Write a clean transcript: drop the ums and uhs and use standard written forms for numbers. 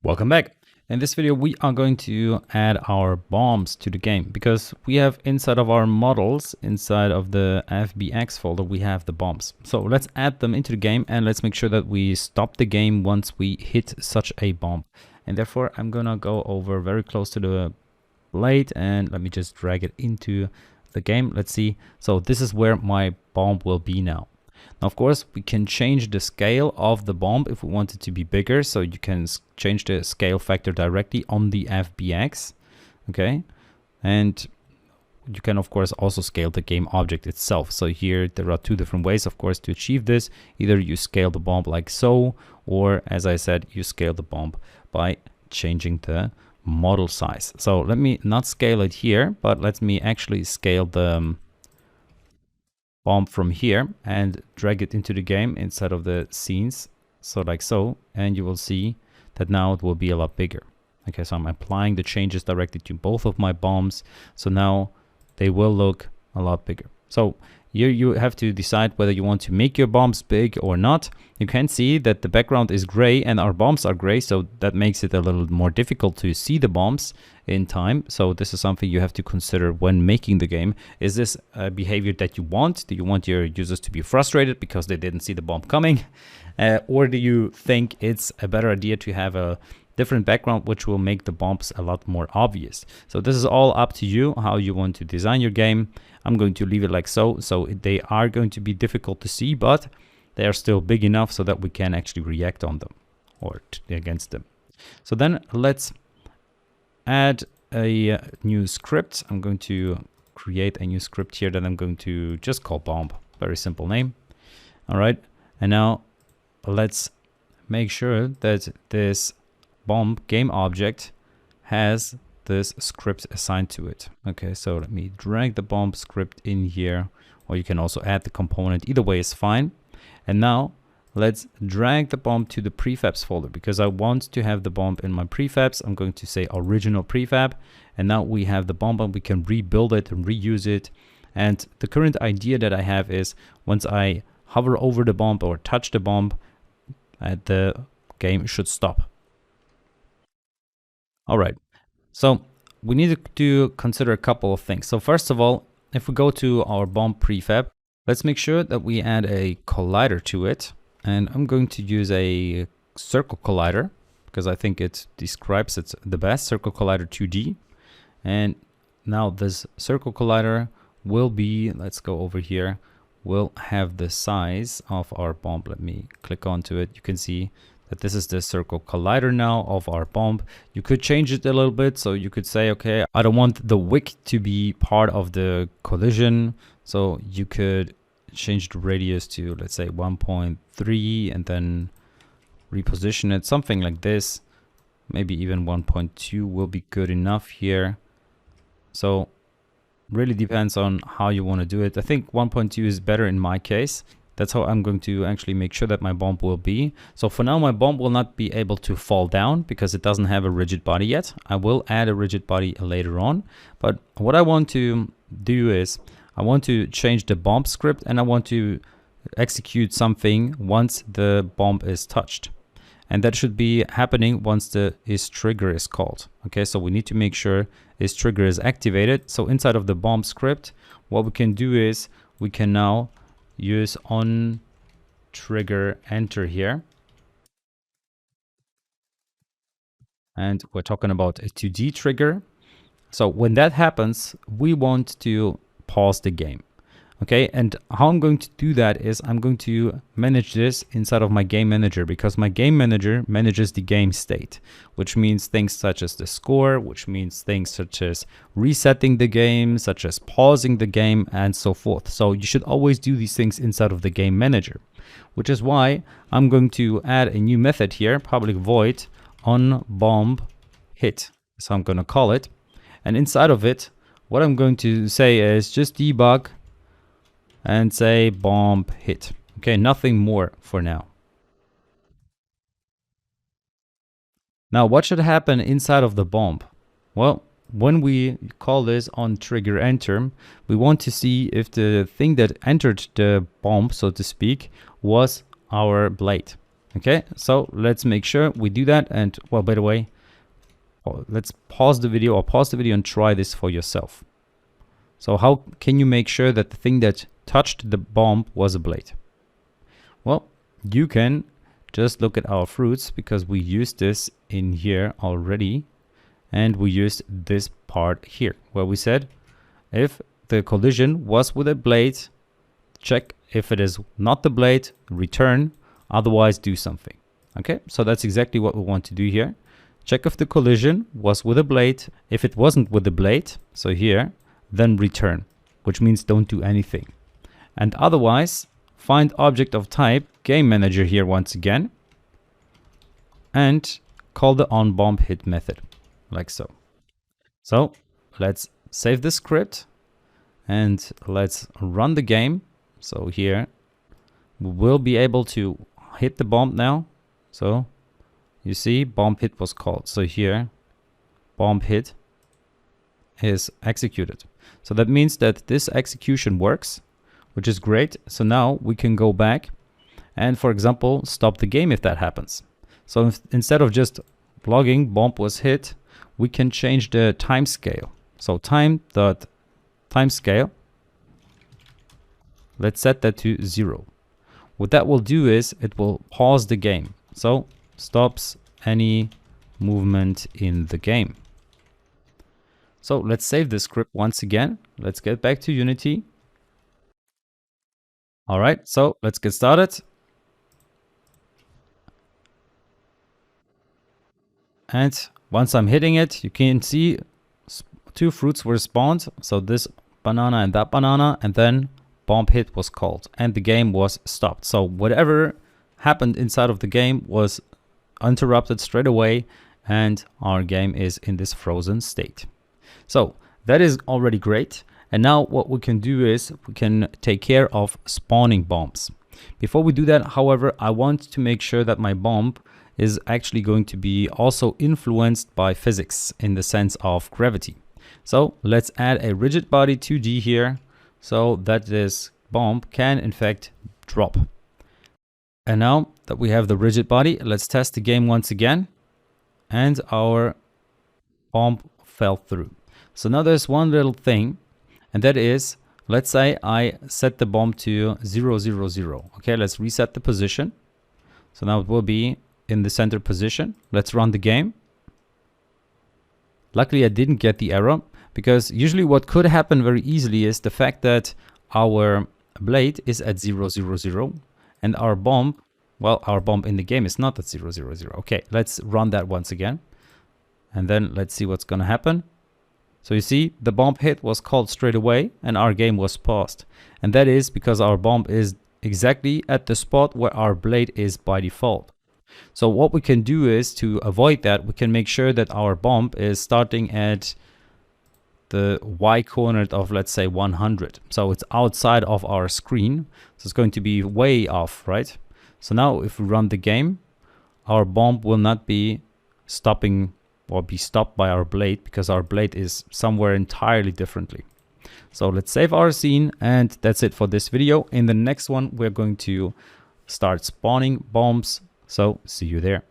Welcome back. In this video, we are going to add our bombs to the game because we have inside of our models, inside of the FBX folder, we have the bombs. So let's add them into the game and let's make sure that we stop the game once we hit such a bomb. And therefore, I'm gonna go over very close to the blade and let me just drag it into the game. Let's see. So this is where my bomb will be now. Now, of course, we can change the scale of the bomb if we want it to be bigger. So you can change the scale factor directly on the FBX. Okay. And you can, of course, also scale the game object itself. So here there are two different ways, of course, to achieve this. Either you scale the bomb like so, or as I said, you scale the bomb by changing the model size. So let me not scale it here, but let me actually scale the bomb from here and drag it into the game instead of the scenes, so like so, and you will see that now it will be a lot bigger. Okay, so I'm applying the changes directly to both of my bombs, so now they will look a lot bigger. So here you have to decide whether you want to make your bombs big or not. You can see that the background is gray and our bombs are gray, so that makes it a little more difficult to see the bombs in time. So this is something you have to consider when making the game. Is this a behavior that you want? Do you want your users to be frustrated because they didn't see the bomb coming? Or do you think it's a better idea to have a different background which will make the bombs a lot more obvious? So this is all up to you how you want to design your game. I'm going to leave it like so. So they are going to be difficult to see, but they are still big enough so that we can actually react on them or against them. So then let's add a new script. I'm going to create a new script here that I'm going to just call bomb. Very simple name. All right. And now let's make sure that this bomb game object has this script assigned to it. Okay, so let me drag the bomb script in here, or you can also add the component. Either way is fine. And now let's drag the bomb to the prefabs folder because I want to have the bomb in my prefabs. I'm going to say original prefab, and now we have the bomb and we can rebuild it and reuse it. And the current idea that I have is once I hover over the bomb or touch the bomb, the game should stop. All right, so we need to consider a couple of things. So first of all, if we go to our bomb prefab, let's make sure that we add a collider to it. And I'm going to use a circle collider because I think it describes it the best, circle collider 2D. And now this circle collider will be, let's go over here, will have the size of our bomb. Let me click onto it. You can see that this is the circle collider now of our bomb. You could change it a little bit. So you could say, okay, I don't want the wick to be part of the collision. So you could change the radius to, let's say 1.3 and then reposition it, something like this. Maybe even 1.2 will be good enough here. So really depends on how you want to do it. I think 1.2 is better in my case. That's how I'm going to actually make sure that my bomb will be. So for now, my bomb will not be able to fall down because it doesn't have a rigid body yet. I will add a rigid body later on. But what I want to do is I want to change the bomb script and I want to execute something once the bomb is touched. And that should be happening once the isTrigger is called. Okay, so we need to make sure isTrigger is activated. So inside of the bomb script, what we can do is we can now use onTrigger enter here. And we're talking about a 2D trigger. So when that happens, we want to pause the game. Okay, and how I'm going to do that is I'm going to manage this inside of my game manager because my game manager manages the game state, which means things such as the score, which means things such as resetting the game, such as pausing the game, and so forth. So you should always do these things inside of the game manager, which is why I'm going to add a new method here, public void onBomb hit. So I'm going to call it, and inside of it, what I'm going to say is just debug and say bomb hit. Okay, nothing more for now. Now, what should happen inside of the bomb? Well, when we call this onTrigger enter, we want to see if the thing that entered the bomb, so to speak, was our blade. Okay, so let's make sure we do that. And well, by the way, let's pause the video and try this for yourself. So how can you make sure that the thing that touched the bomb was a blade? Well, you can just look at our fruits, because we used this in here already. And we used this part here where we said if the collision was with a blade, check. If it is not the blade, return. Otherwise, do something. Okay, so that's exactly what we want to do here. Check if the collision was with a blade. If it wasn't with the blade, so here, then return, which means don't do anything. And otherwise, find object of type game manager here once again, and call the onBomb hit method, like so. So let's save the script and let's run the game. So here we will be able to hit the bomb now. So you see bomb hit was called. So here bomb hit is executed. So that means that this execution works, which is great. So now we can go back and, for example, stop the game if that happens. So instead of just logging bomb was hit, we can change the time scale. So time.timescale, let's set that to 0. What that will do is it will pause the game. So stops any movement in the game. So let's save the script once again. Let's get back to Unity. All right, so let's get started. And once I'm hitting it, you can see 2 fruits were spawned. So this banana and that banana, and then bomb hit was called and the game was stopped. So whatever happened inside of the game was interrupted straight away, and our game is in this frozen state. So that is already great. And now what we can do is we can take care of spawning bombs. Before we do that, however, I want to make sure that my bomb is actually going to be also influenced by physics in the sense of gravity. So let's add a rigid body 2D here, so that this bomb can in fact drop. And now that we have the rigid body, let's test the game once again. And our bomb fell through. So now there's one little thing, and that is, let's say I set the bomb to 0, 0, 0. Okay, let's reset the position. So now it will be in the center position. Let's run the game. Luckily, I didn't get the error, because usually what could happen very easily is the fact that our blade is at 0, 0, 0, and our bomb, well, our bomb in the game is not at 0, 0, 0. Okay, let's run that once again, and then let's see what's going to happen. So you see, the bomb hit was called straight away, and our game was paused. And that is because our bomb is exactly at the spot where our blade is by default. So what we can do is, to avoid that, we can make sure that our bomb is starting at the Y coordinate of, let's say, 100. So it's outside of our screen. So it's going to be way off, right? So now if we run the game, our bomb will not be stopping or be stopped by our blade, because our blade is somewhere entirely differently. So let's save our scene, and that's it for this video. In the next one, we're going to start spawning bombs. So see you there.